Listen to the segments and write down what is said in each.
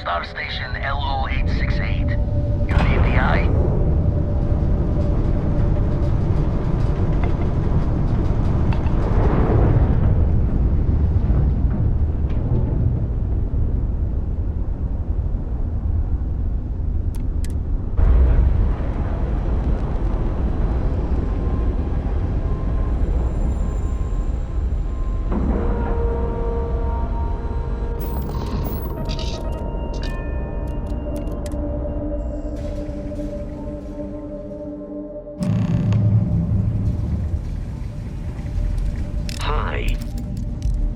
Star Station LO868. You need the eye?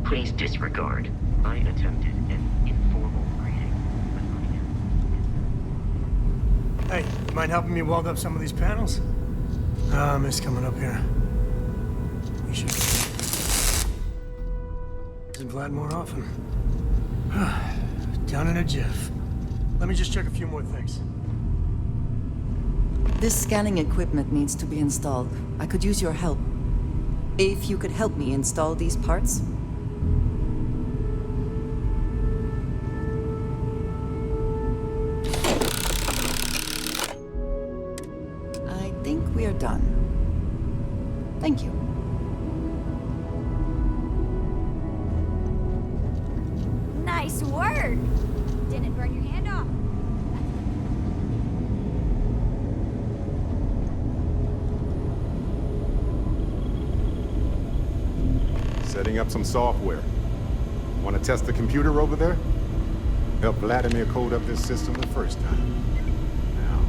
Please disregard. I attempted an informal greeting, but Hey, you mind helping me weld up some of these panels? Mist coming up here. We should visit Vlad more often. Down in a jiff. Let me just check a few more things. This scanning equipment needs to be installed. I could use your help. If you could help me install these parts. I think we are done. Thank you. Nice work! Didn't burn your hand off. Setting up some software. Want to test the computer over there? Help Vladimir code up this system the first time. Now.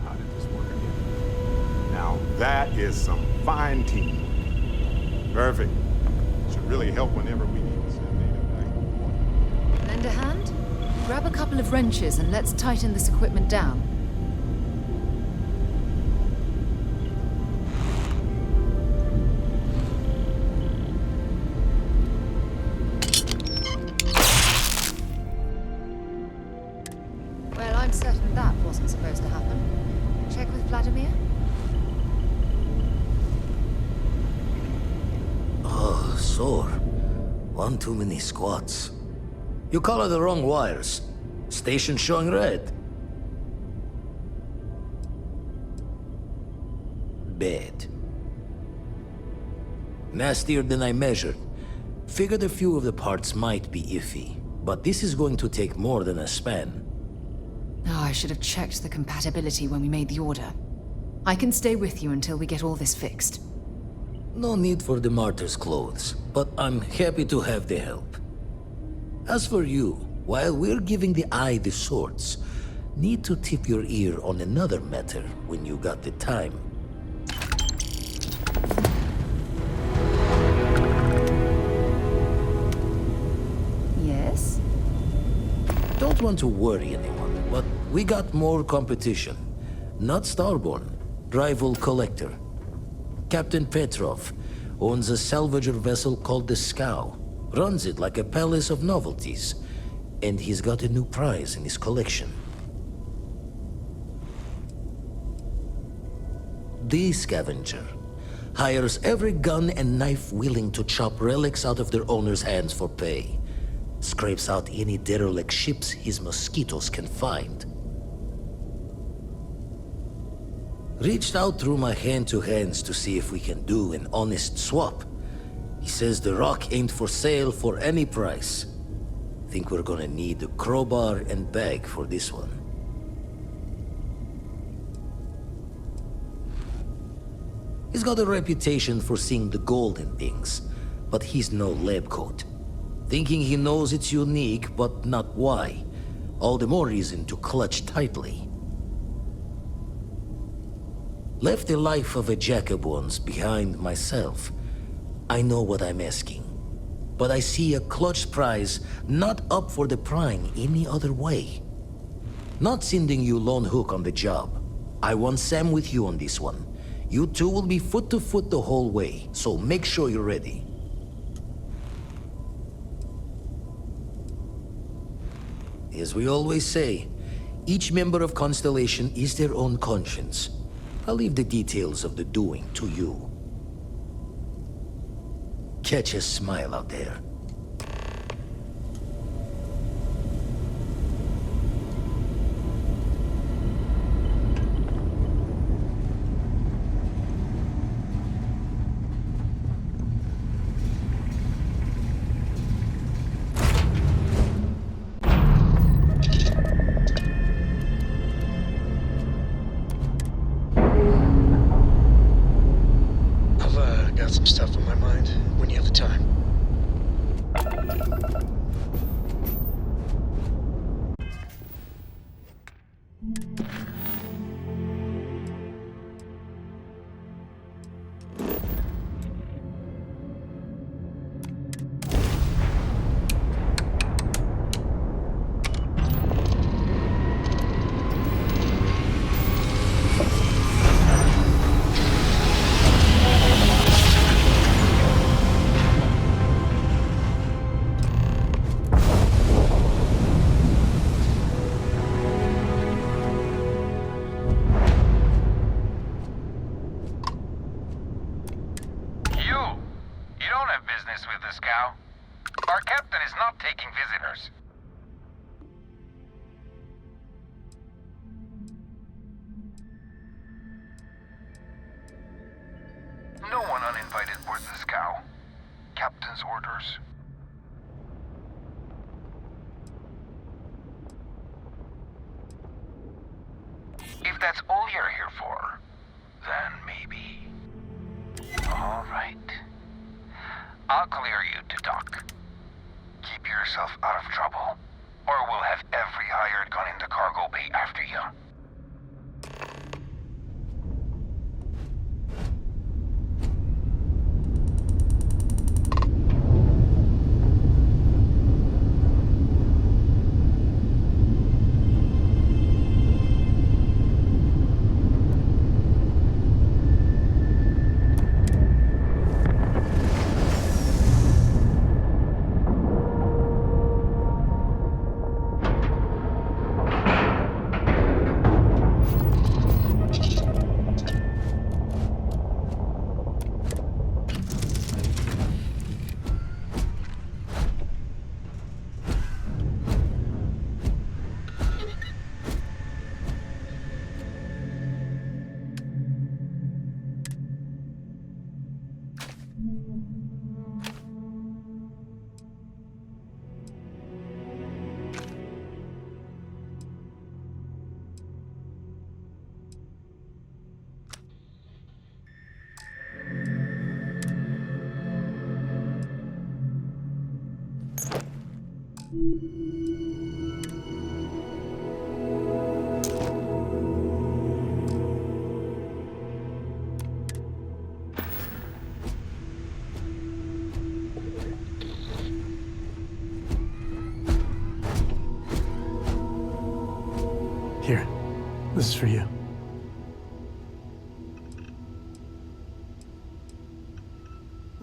How did this work again? Now that is some fine teamwork. Perfect. Should really help whenever we need to send data back. Lend a hand? Grab a couple of wrenches and let's tighten this equipment down. Well, I'm certain that wasn't supposed to happen. Check with Vladimir? Oh, sore. One too many squats. You color the wrong wires. Station showing red. Bad. Nastier than I measured. Figured a few of the parts might be iffy, but this is going to take more than a span. Oh, I should have checked the compatibility when we made the order. I can stay with you until we get all this fixed. No need for the martyr's clothes, but I'm happy to have the help. As for you, while we're giving the eye the sorts, need to tip your ear on another matter when you got the time. Yes? Don't want to worry anyone, but we got more competition. Not Starborn, rival collector. Captain Petrov owns a salvager vessel called the Scow. Runs it like a palace of novelties. And he's got a new prize in his collection. The Scavenger hires every gun and knife willing to chop relics out of their owner's hands for pay. Scrapes out any derelict ships his mosquitoes can find. Reached out through my hand-to-hands to see if we can do an honest swap. He says the rock ain't for sale for any price. Think we're gonna need a crowbar and bag for this one. He's got a reputation for seeing the gold in things, but he's no lab coat. Thinking he knows it's unique, but not why. All the more reason to clutch tightly. Left the life of a Jacobons behind myself. I know what I'm asking, but I see a clutch prize not up for the prying any other way. Not sending you lone hook on the job. I want Sam with you on this one. You two will be foot to foot the whole way, so make sure you're ready. As we always say, each member of Constellation is their own conscience. I'll leave the details of the doing to you. Catch a smile out there. I've got some stuff on my mind when you have the time. You don't have business with the scow. Our captain is not taking visitors. No one uninvited boards the scow. Captain's orders. If that's all you're here for, then maybe. All right. I'll clear you to dock. Keep yourself out of trouble, or we'll have every hired gun in the cargo bay after you. Here, this is for you.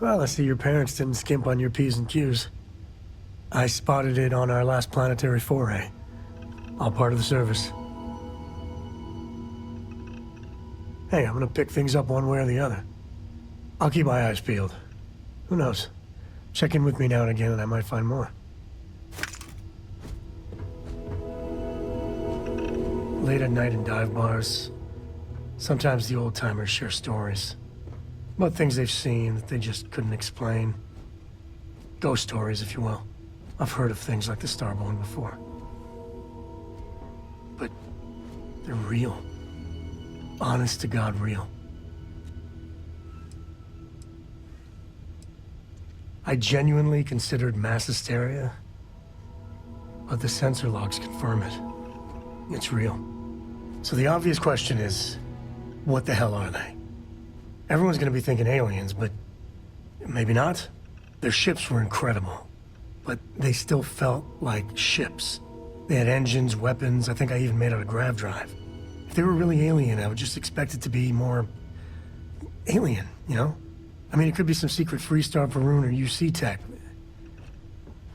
Well, I see your parents didn't skimp on your P's and Q's. I spotted it on our last planetary foray. All part of the service. Hey, I'm gonna pick things up one way or the other. I'll keep my eyes peeled. Who knows? Check in with me now and again and I might find more. Late at night in dive bars, sometimes the old-timers share stories about things they've seen that they just couldn't explain. Ghost stories, if you will. I've heard of things like the Starborn before. But they're real. Honest to God, real. I genuinely considered mass hysteria, but the sensor logs confirm it. It's real. So the obvious question is, what the hell are they? Everyone's gonna be thinking aliens, but maybe not. Their ships were incredible, but they still felt like ships. They had engines, weapons, I think I even made out a grav drive. If they were really alien, I would just expect it to be more alien, you know? I mean, it could be some secret Freestar Varun or UC tech,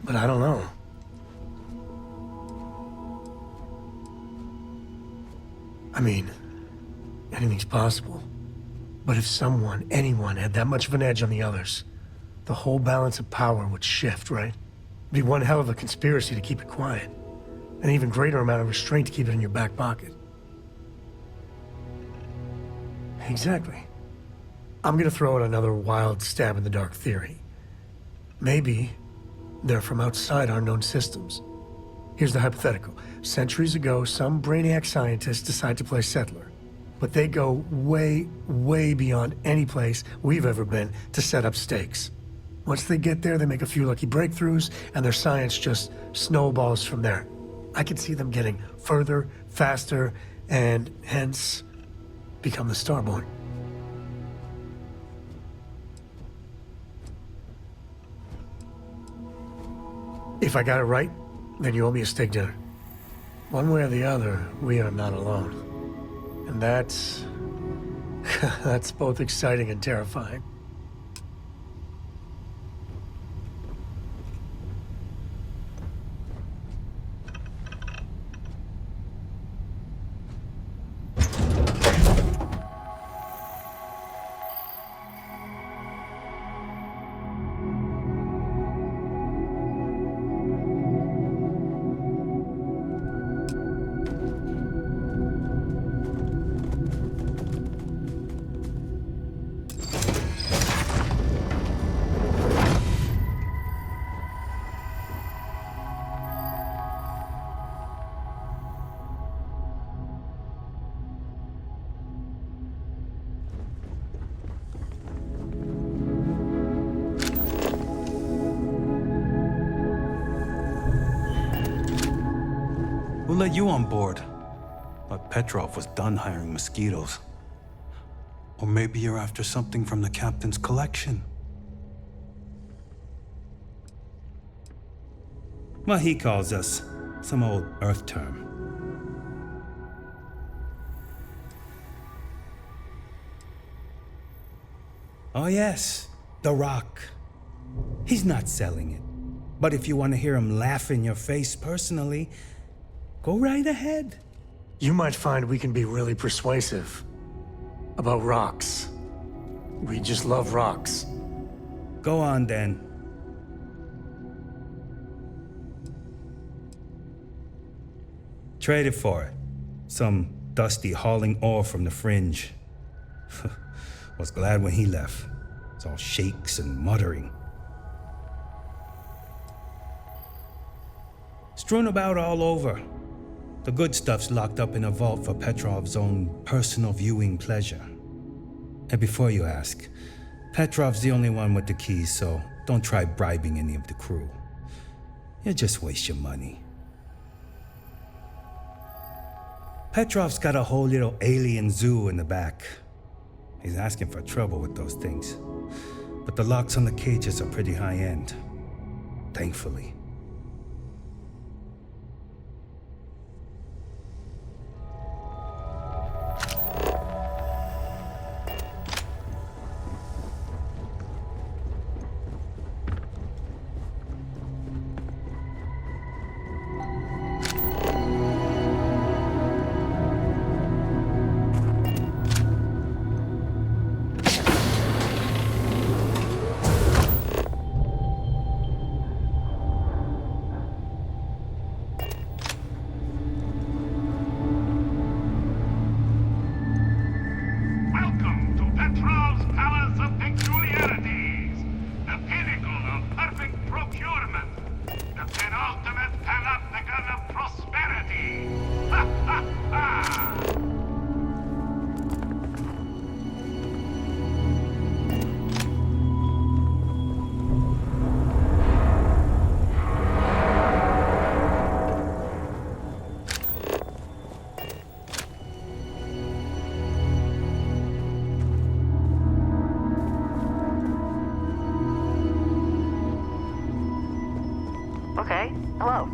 but I don't know. I mean, Anything's possible. But if someone, anyone, had that much of an edge on the others, the whole balance of power would shift, right? It'd be one hell of a conspiracy to keep it quiet. An even greater amount of restraint to keep it in your back pocket. Exactly. I'm gonna throw out another wild stab in the dark theory. Maybe they're from outside our known systems. Here's the hypothetical. Centuries ago, some brainiac scientists decide to play settler. But they go way, way beyond any place we've ever been to set up stakes. Once they get there, they make a few lucky breakthroughs, and their science just snowballs from there. I could see them getting further, faster, and hence become the Starborn. If I got it right, then you owe me a steak dinner. One way or the other, we are not alone. And that's... that's both exciting and terrifying. Who let you on board? But Petrov was done hiring mosquitoes. Or maybe you're after something from the captain's collection. Well, he calls us some old Earth term. Oh yes, the Rock. He's not selling it. But if you want to hear him laugh in your face personally, go right ahead. You might find we can be really persuasive about rocks. We just love rocks. Go on then. Trade it for it. Some dusty hauling ore from the fringe. Was glad when he left. It's all shakes and muttering. Strewn about all over. The good stuff's locked up in a vault for Petrov's own personal viewing pleasure. And before you ask, Petrov's the only one with the keys, so don't try bribing any of the crew. You'll just waste your money. Petrov's got a whole little alien zoo in the back. He's asking for trouble with those things. But the locks on the cages are pretty high-end. Thankfully. Okay, hello.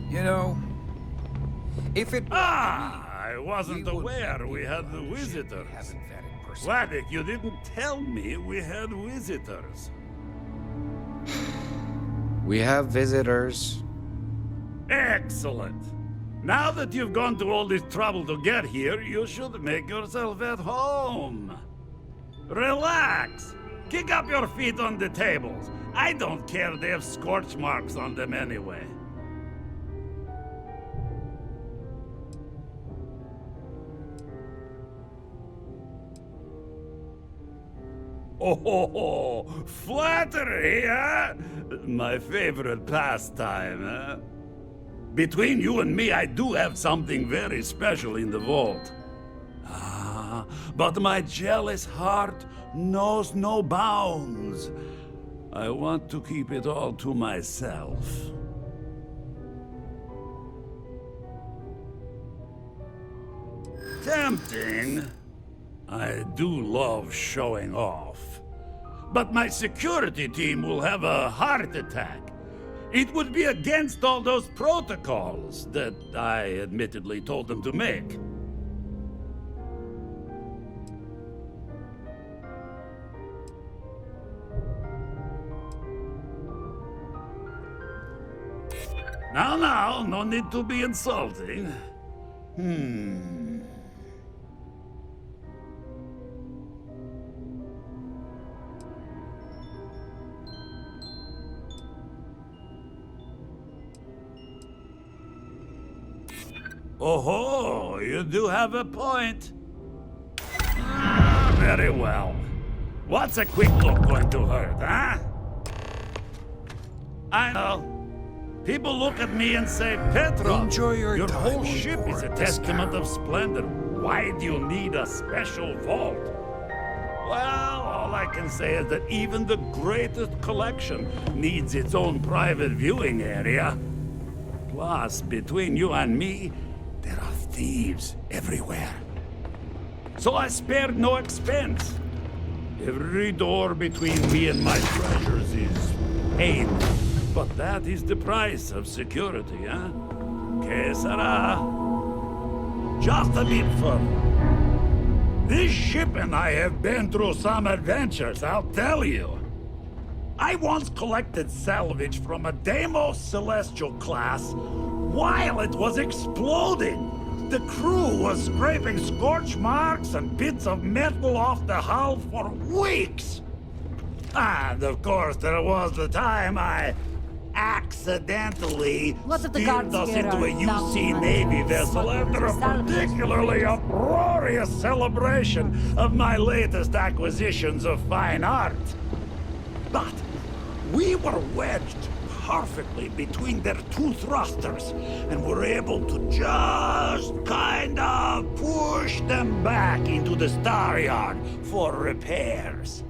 You know, if it... I wasn't aware we had visitors. Vladek, you didn't tell me we had visitors. We have visitors. Excellent. Now that you've gone to all this trouble to get here, you should make yourself at home. Relax. Kick up your feet on the tables. I don't care, they have scorch marks on them anyway. Oh, flattery, huh? My favorite pastime, huh? Between you and me, I do have something very special in the vault. Ah, but my jealous heart knows no bounds. I want to keep it all to myself. Tempting. I do love showing off. But my security team will have a heart attack. It would be against all those protocols that I admittedly told them to make. Now, no need to be insulting. Oh, you do have a point. Very well. What's a quick look going to hurt, huh? I know. People look at me and say, Petrov, Enjoy your time whole on ship is a board, testament Skyrim. of splendor. Why do you need a special vault? Well, all I can say is that even the greatest collection needs its own private viewing area. Plus, between you and me, there are thieves everywhere. So I spared no expense. Every door between me and my treasures is pain. But that is the price of security, huh? Que sera? Just a bit further. This ship and I have been through some adventures, I'll tell you. I once collected salvage from a Deimos Celestial class while it was exploding. The crew was scraping scorch marks and bits of metal off the hull for weeks. And of course, there was the time I accidentally Lots of the steered guards us here into a are UC down Navy on vessel after a salvage. particularly uproarious celebration of my latest acquisitions of fine art. But we were wedged perfectly between their two thrusters and were able to just kind of push them back into the star yard for repairs.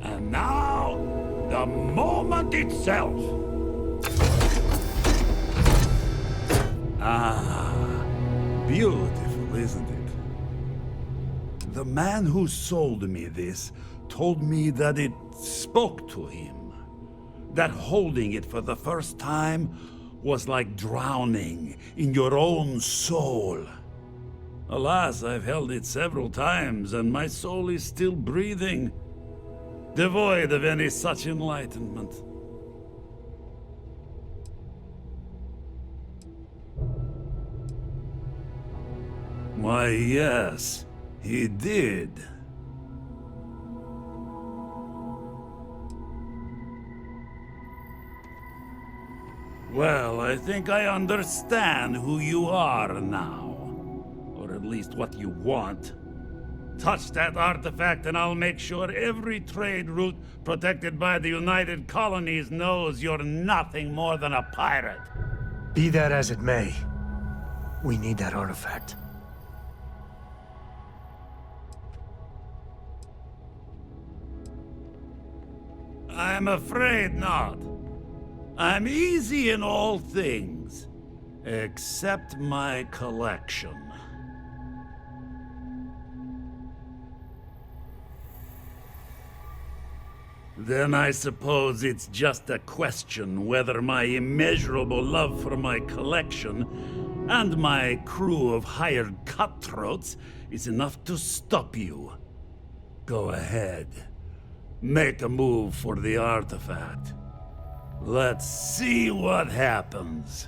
And now, the moment itself. Ah, beautiful, isn't it? The man who sold me this told me that it spoke to him. That holding it for the first time was like drowning in your own soul. Alas, I've held it several times, and my soul is still breathing, devoid of any such enlightenment. Why, yes, he did. Well, I think I understand who you are now. Or at least what you want. Touch that artifact and I'll make sure every trade route protected by the United Colonies knows you're nothing more than a pirate. Be that as it may, we need that artifact. I'm afraid not. I'm easy in all things, except my collection. Then I suppose it's just a question whether my immeasurable love for my collection and my crew of hired cutthroats is enough to stop you. Go ahead. Make a move for the artifact. Let's see what happens.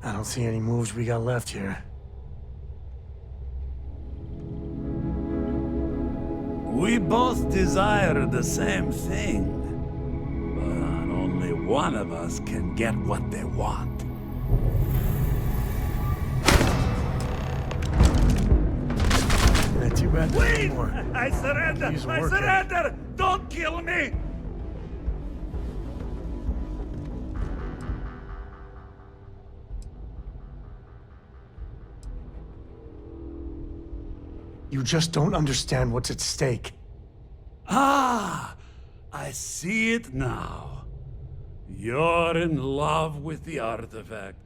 I don't see any moves we got left here. We both desire the same thing, but only one of us can get what they want. Too bad. Wait! More. I surrender! I surrender! Don't kill me! You just don't understand what's at stake. Ah! I see it now. You're in love with the artifact,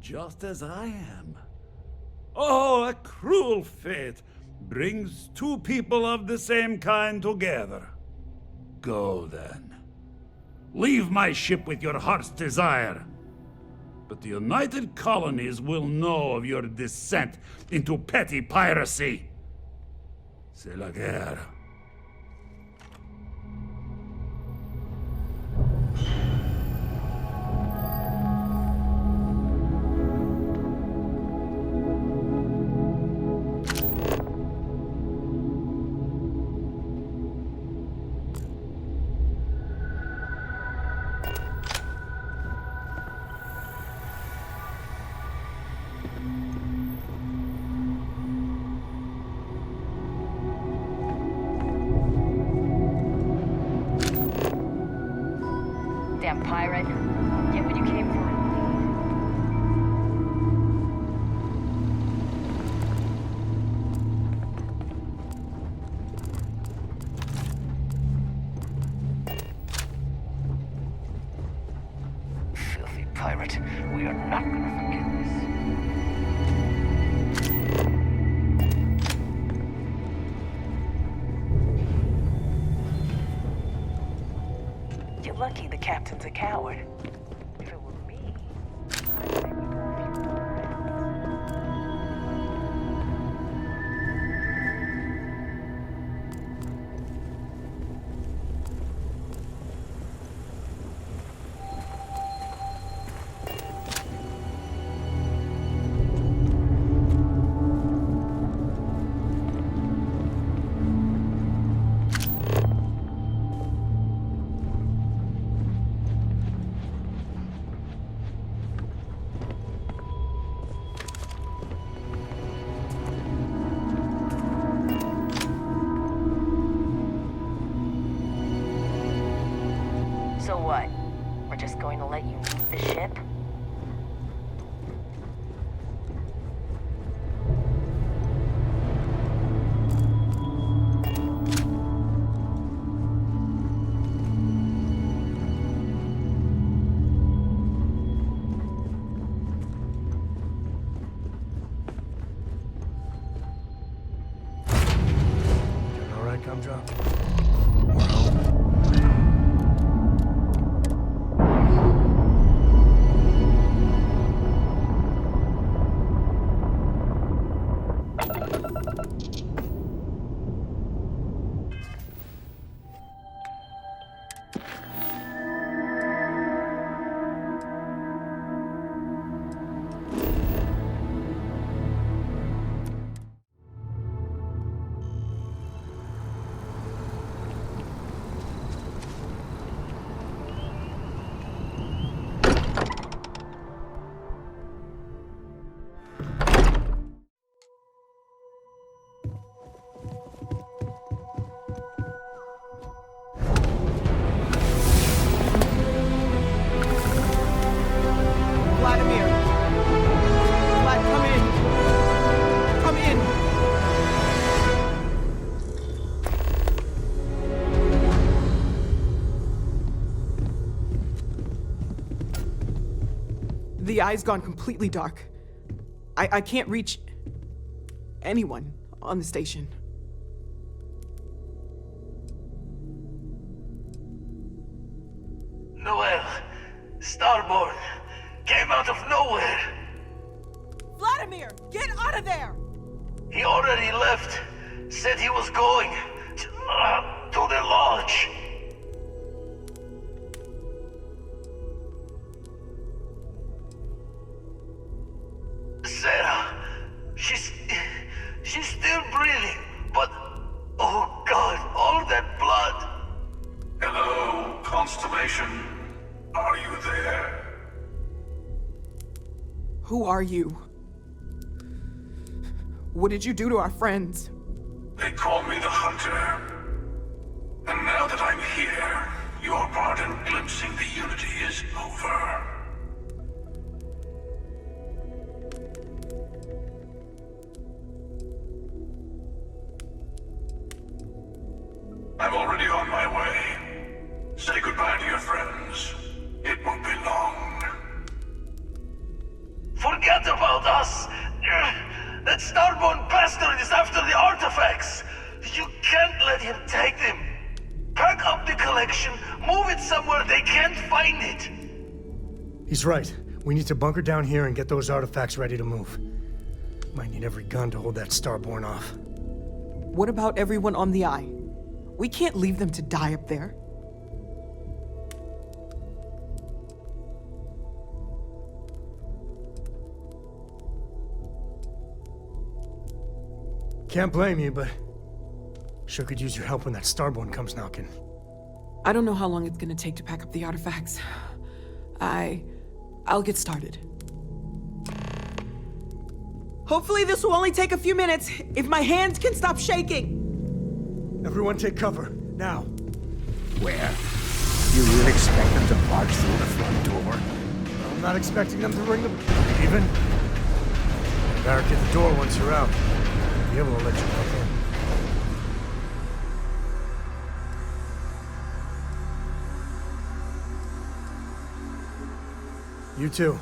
just as I am. Oh, a cruel fate brings two people of the same kind together. Go then. Leave my ship with your heart's desire. But the United Colonies will know of your descent into petty piracy. C'est la guerre. Damn pirate. Get what you came for. Filthy pirate. We are not gonna forget this. You're lucky the captain's a coward. If it were me, I'd maybe go a few more rounds. So what? We're just going to let you leave the ship? Doing all right, Gumdrop? We're home. The eye's gone completely dark. I can't reach anyone on the station. Noel, Starborn, came out of nowhere. Vladimir, get out of there! He already left. Said he was going to the lodge. Sarah, she's still breathing, but oh God, all that blood. Hello, Constellation. Are you there? Who are you? What did you do to our friends? They call me the Hunter. And now that I'm here, your part in glimpsing the Unity is over. I'm already on my way. Say goodbye to your friends. It won't be long. Forget about us! That Starborn bastard is after the artifacts! You can't let him take them! Pack up the collection, move it somewhere they can't find it! He's right. We need to bunker down here and get those artifacts ready to move. Might need every gun to hold that Starborn off. What about everyone on the Eye? We can't leave them to die up there. Can't blame you, but sure could use your help when that Starborn comes knocking. I don't know how long it's gonna take to pack up the artifacts. I'll get started. Hopefully this will only take a few minutes, if my hands can stop shaking! Everyone take cover, now. Where? You really expect them to barge through the front door? I'm not expecting them to ring the... Even? Barricade the door once you're out. Be able to let you back in. You too.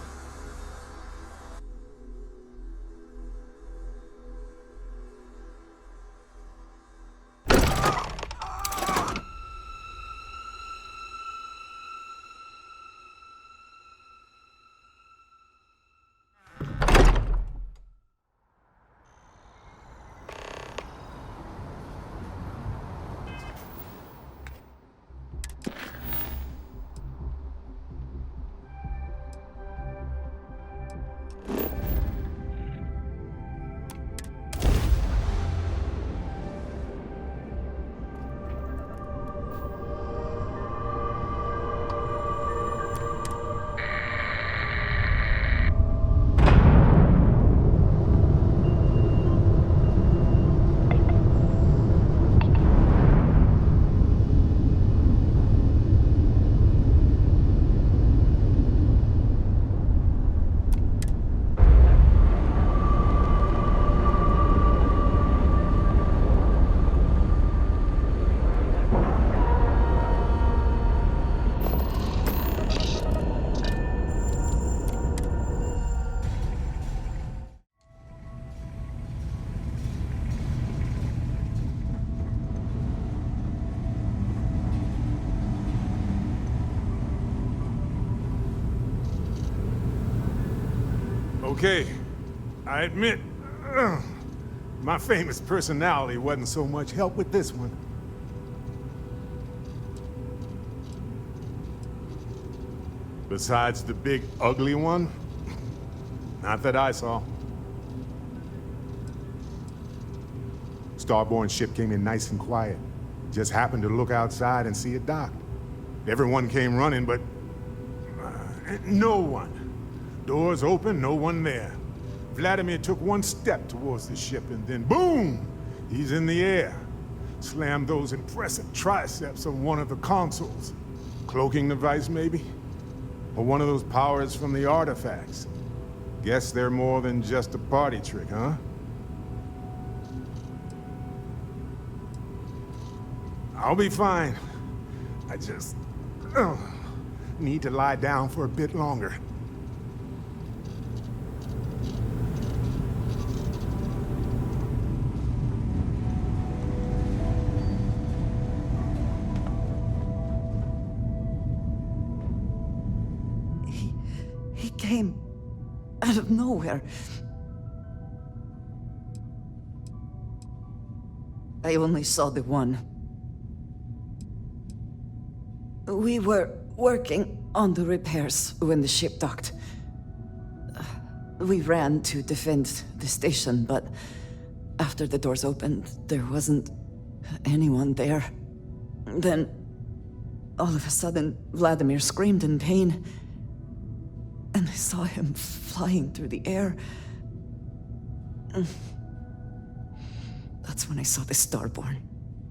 Okay, I admit, my famous personality wasn't so much help with this one. Besides the big, ugly one, not that I saw. Starborn's ship came in nice and quiet. Just happened to look outside and see it docked. Everyone came running, but no one. Doors open, no one there. Vladimir took one step towards the ship and then boom! He's in the air. Slammed those impressive triceps on one of the consoles. Cloaking device, maybe? Or one of those powers from the artifacts. Guess they're more than just a party trick, huh? I'll be fine. I just need to lie down for a bit longer. He came out of nowhere. I only saw the one. We were working on the repairs when the ship docked. We ran to defend the station, but after the doors opened, there wasn't anyone there. Then, all of a sudden, Vladimir screamed in pain, and I saw him flying through the air. That's when I saw the Starborn.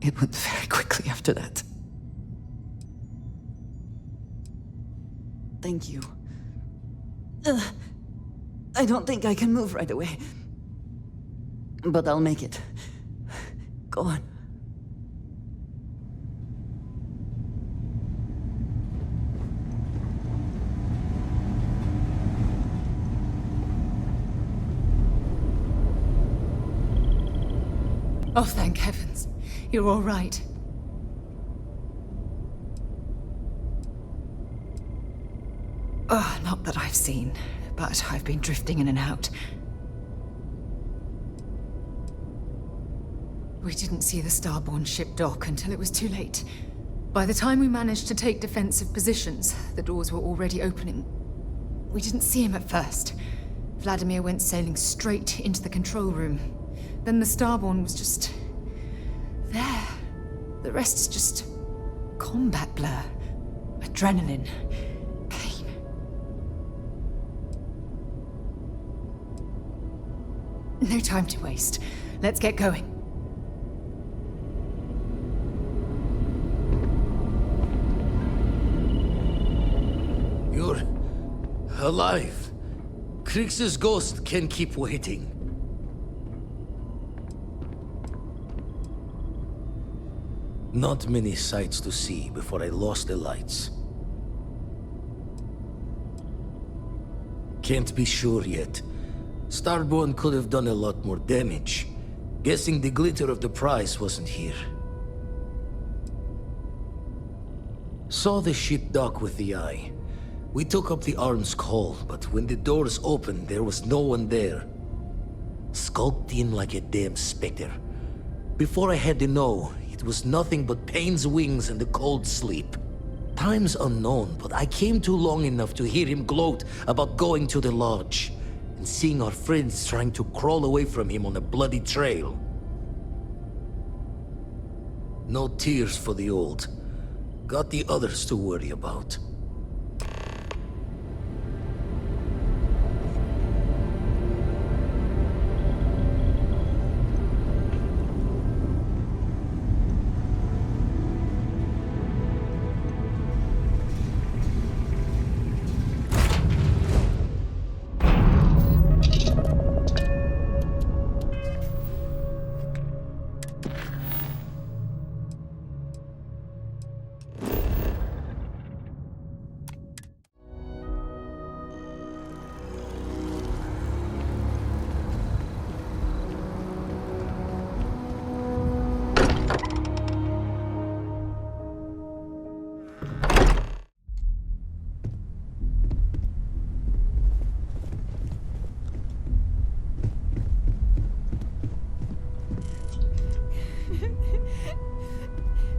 It went very quickly after that. Thank you. I don't think I can move right away. But I'll make it. Go on. Oh, thank heavens. You're all right. Not that I've seen, but I've been drifting in and out. We didn't see the Starborn ship dock until it was too late. By the time we managed to take defensive positions, the doors were already opening. We didn't see him at first. Vladimir went sailing straight into the control room. Then the Starborn was just... there. The rest is just... combat blur. Adrenaline. Pain. No time to waste. Let's get going. You're... alive. Krix's ghost can keep waiting. Not many sights to see before I lost the lights. Can't be sure yet. Starborn could have done a lot more damage. Guessing the glitter of the prize wasn't here. Saw the ship dock with the eye. We took up the Arn's call, but when the doors opened, there was no one there. Skulked in like a damn specter. Before I had to know, it was nothing but pain's wings and a cold sleep. Time's unknown, but I came too long enough to hear him gloat about going to the lodge, and seeing our friends trying to crawl away from him on a bloody trail. No tears for the old. Got the others to worry about.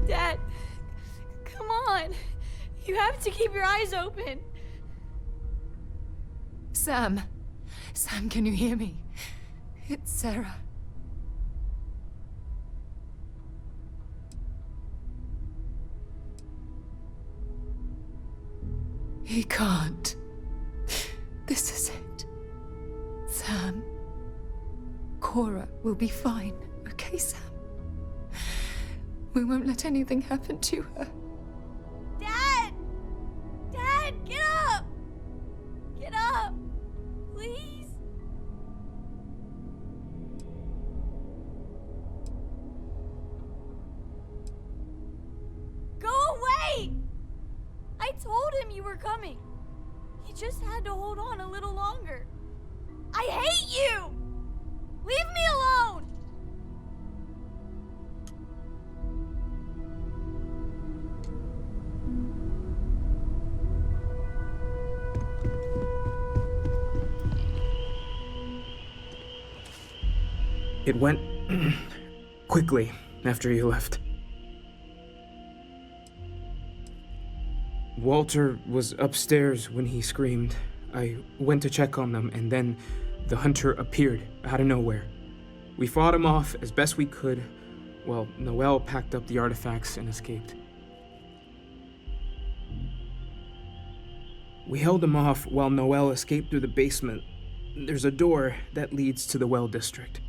Dad, come on. You have to keep your eyes open. Sam. Sam, can you hear me? It's Sarah. He can't. This is it. Sam. Cora will be fine, okay, Sam? We won't let anything happen to her. Dad! Dad, get up! Get up! Please? Go away! I told him you were coming. He just had to hold on a little longer. I hate you! Leave me alone! It went quickly after you left. Walter was upstairs when he screamed. I went to check on them, and then the hunter appeared out of nowhere. We fought him off as best we could, while Noel packed up the artifacts and escaped. We held him off while Noel escaped through the basement. There's a door that leads to the well district.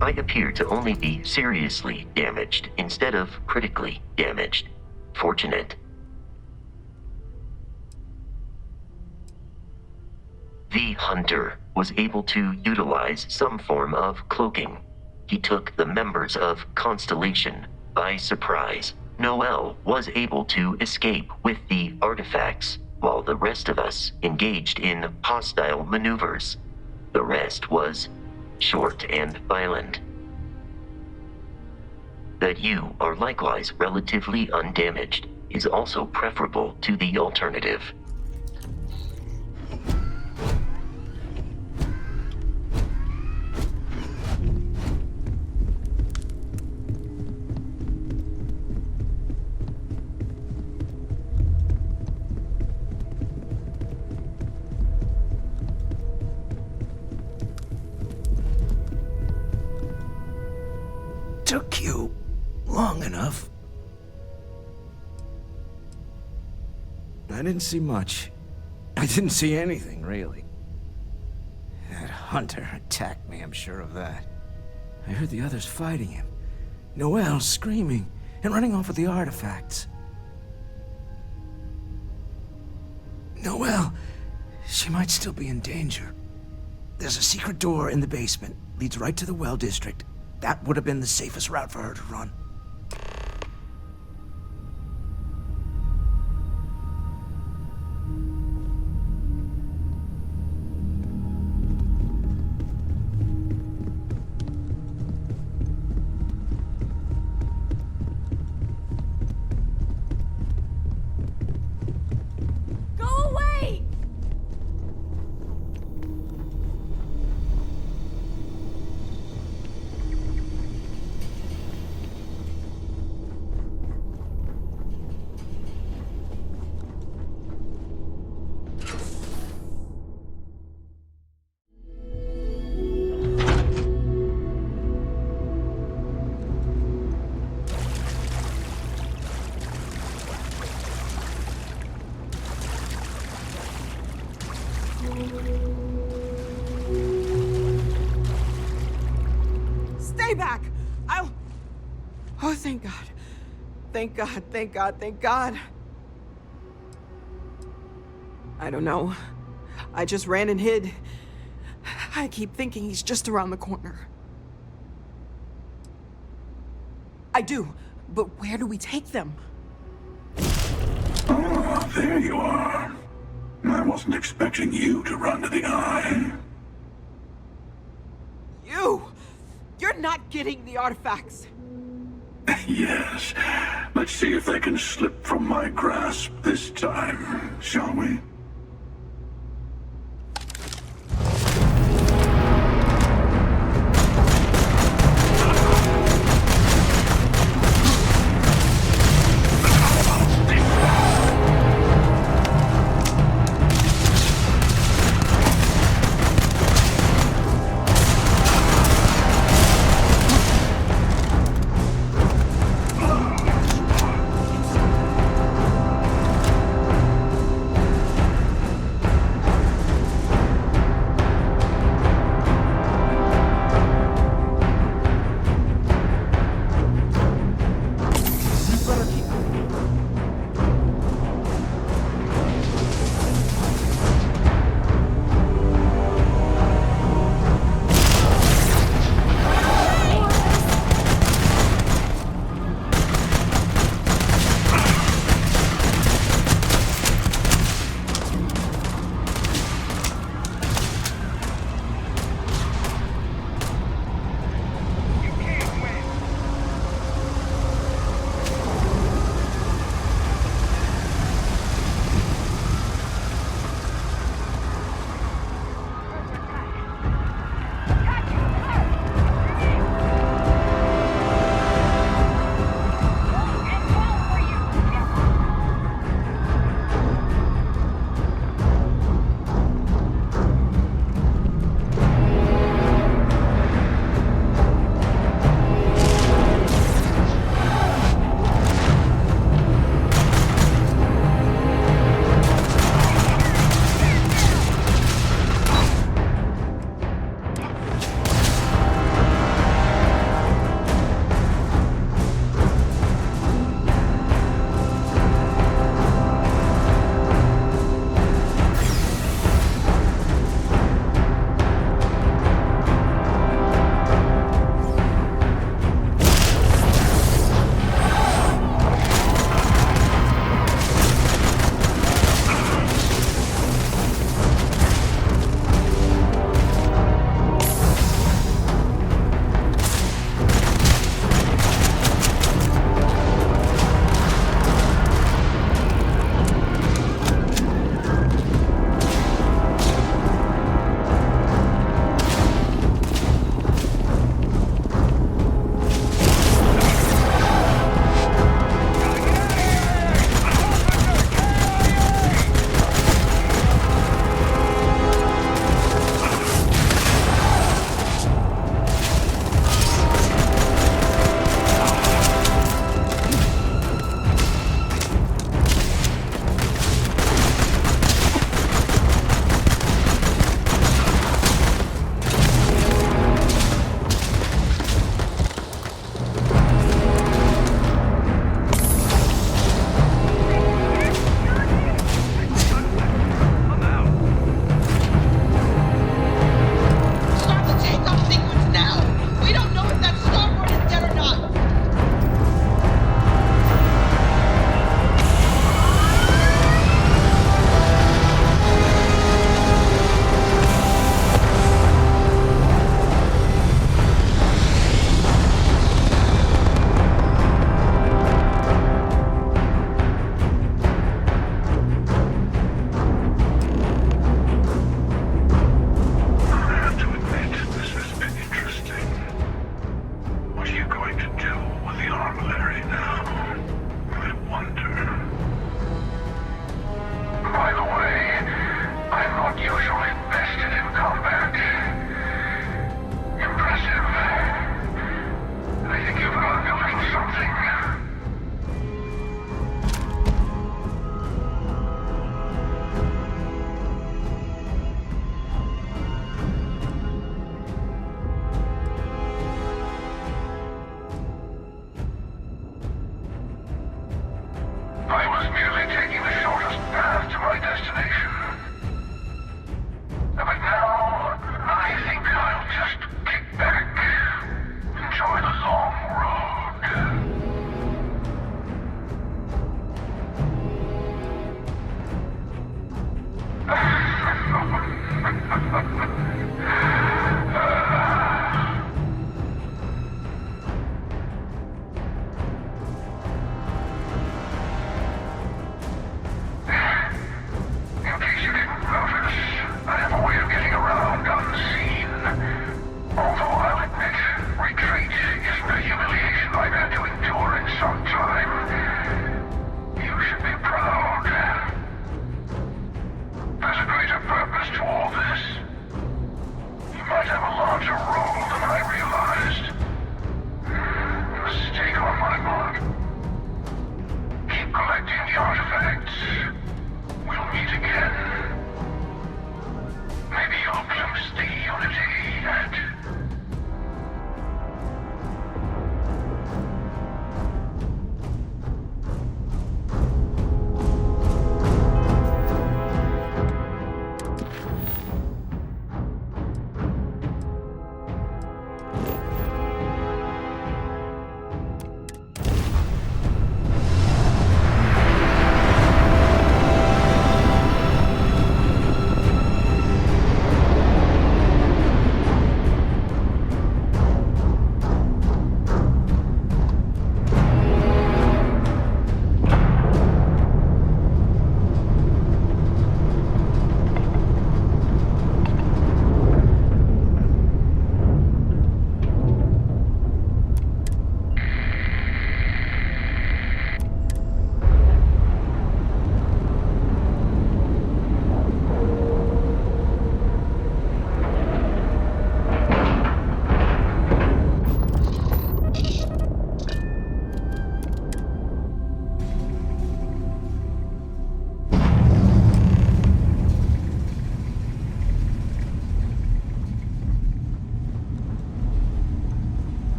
I appear to only be seriously damaged instead of critically damaged. Fortunate. The hunter was able to utilize some form of cloaking. He took the members of Constellation by surprise. Noel was able to escape with the artifacts, while the rest of us engaged in hostile maneuvers. The rest was short and violent. That you are likewise relatively undamaged is also preferable to the alternative. Took you long enough. I didn't see much. I didn't see anything, really. That hunter attacked me, I'm sure of that. I heard the others fighting him. Noelle screaming and running off with the artifacts. Noelle, she might still be in danger. There's a secret door in the basement, leads right to the well district. That would have been the safest route for her to run. Go away! Stay back! I'll... Oh, thank God. Thank God, thank God, thank God. I don't know. I just ran and hid. I keep thinking he's just around the corner. I do, but where do we take them? Ah, there you are. I wasn't expecting you to run to the eye. You! You're not getting the artifacts! Yes. Let's see if they can slip from my grasp this time, shall we?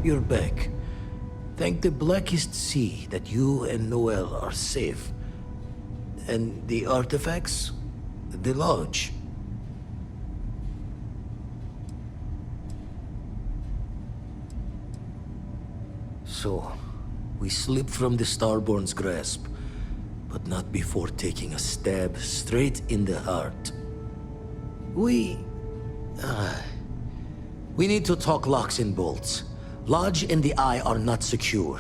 you're back. Thank the blackest sea that you and Noel are safe. And the artifacts? The lodge. So, we slip from the Starborn's grasp, but not before taking a stab straight in the heart. We need to talk locks and bolts. Lodge and the Eye are not secure.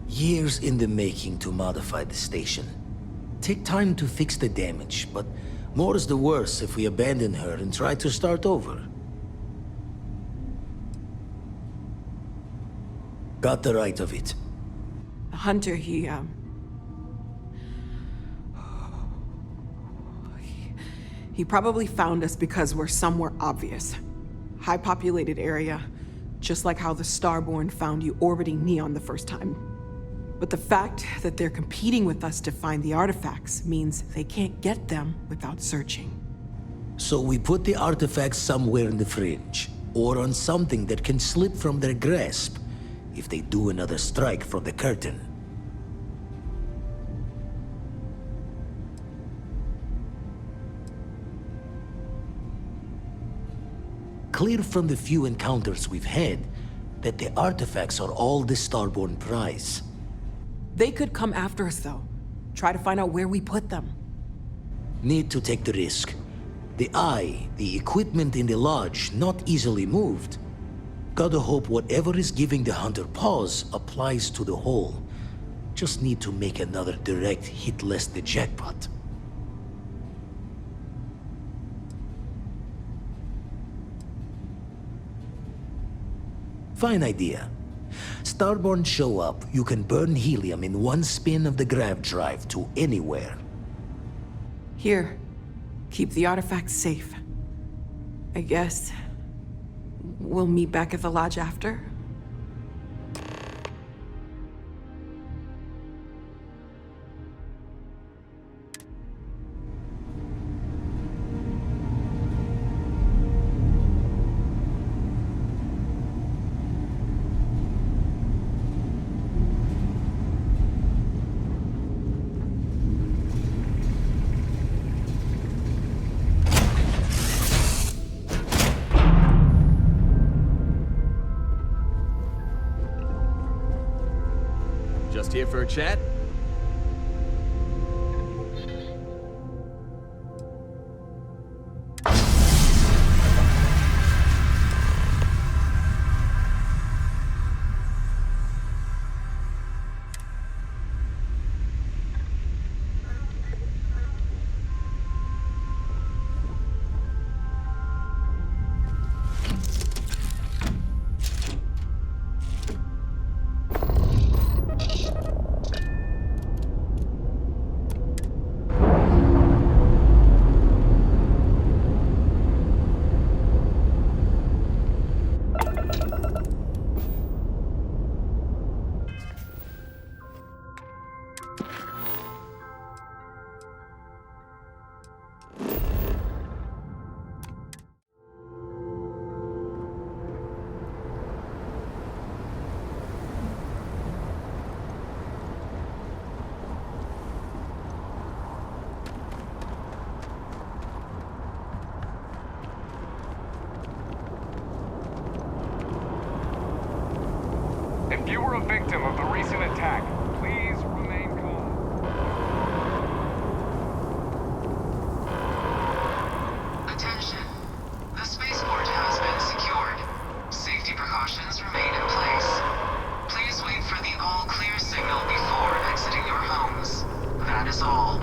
Years in the making to modify the station. Take time to fix the damage, but more is the worse if we abandon her and try to start over. Got the right of it. Hunter, he probably found us because we're somewhere obvious. High populated area, just like how the Starborn found you orbiting Neon the first time. But the fact that they're competing with us to find the artifacts means they can't get them without searching. So we put the artifacts somewhere in the fringe, or on something that can slip from their grasp if they do another strike from the curtain. Clear from the few encounters we've had that the artifacts are all the Starborn prize. They could come after us, though. Try to find out where we put them. Need to take the risk. The Eye, the equipment in the lodge, not easily moved. Gotta hope whatever is giving the Hunter pause applies to the whole. Just need to make another direct hit less the jackpot. Fine idea. Starborn show up, you can burn helium in one spin of the grav drive to anywhere. Here, keep the artifacts safe. I guess we'll meet back at the lodge after. Just here for a chat? If you were a victim of the recent attack, please remain calm. Attention. The spaceport has been secured. Safety precautions remain in place. Please wait for the all-clear signal before exiting your homes. That is all.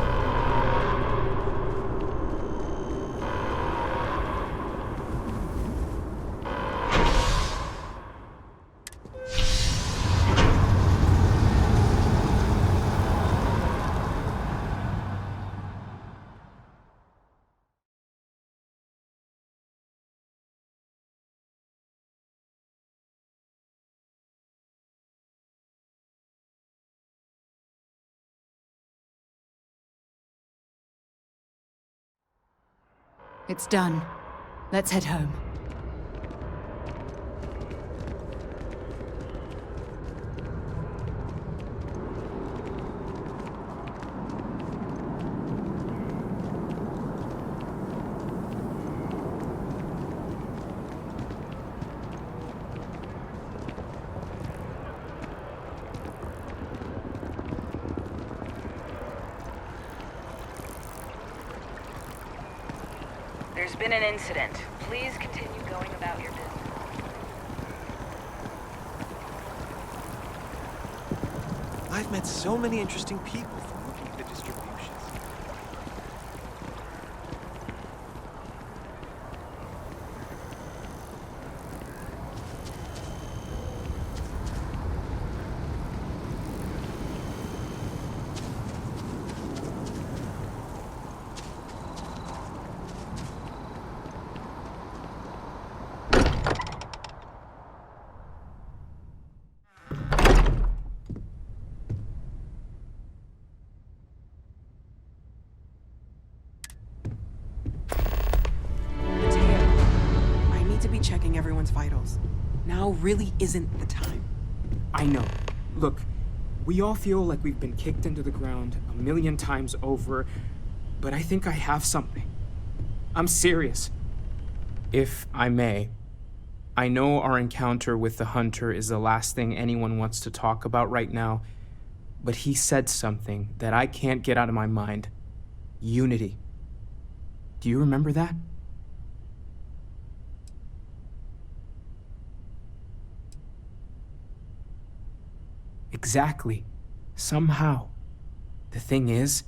It's done. Let's head home. There's been an incident. Please continue going about your business. I've met so many interesting people from looking at the distributions. Checking everyone's vitals. Now really isn't the time. I know. Look, we all feel like we've been kicked into the ground 1,000,000 times over, but I think I have something. I'm serious. If I may, I know our encounter with the Hunter is the last thing anyone wants to talk about right now, but he said something that I can't get out of my mind. Unity. Do you remember that? Exactly. Somehow. The thing is,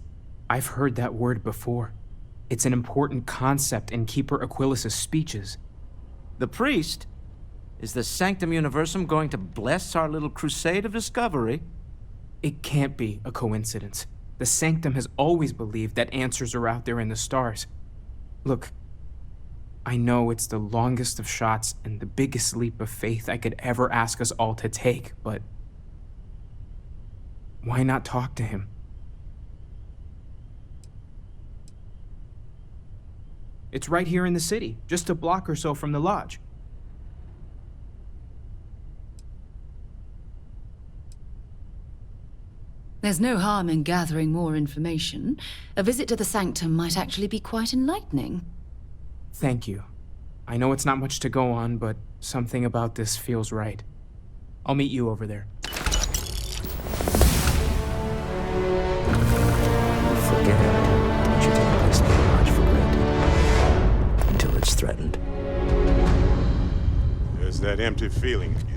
I've heard that word before. It's an important concept in Keeper Aquilas's speeches. The priest? Is the Sanctum Universum going to bless our little crusade of discovery? It can't be a coincidence. The Sanctum has always believed that answers are out there in the stars. Look, I know it's the longest of shots and the biggest leap of faith I could ever ask us all to take, but why not talk to him? It's right here in the city, just a block or so from the lodge. There's no harm in gathering more information. A visit to the Sanctum might actually be quite enlightening. Thank you. I know it's not much to go on, but something about this feels right. I'll meet you over there. Forget it. I want you to take a place in the lodge for granted. Until it's threatened. There's that empty feeling again.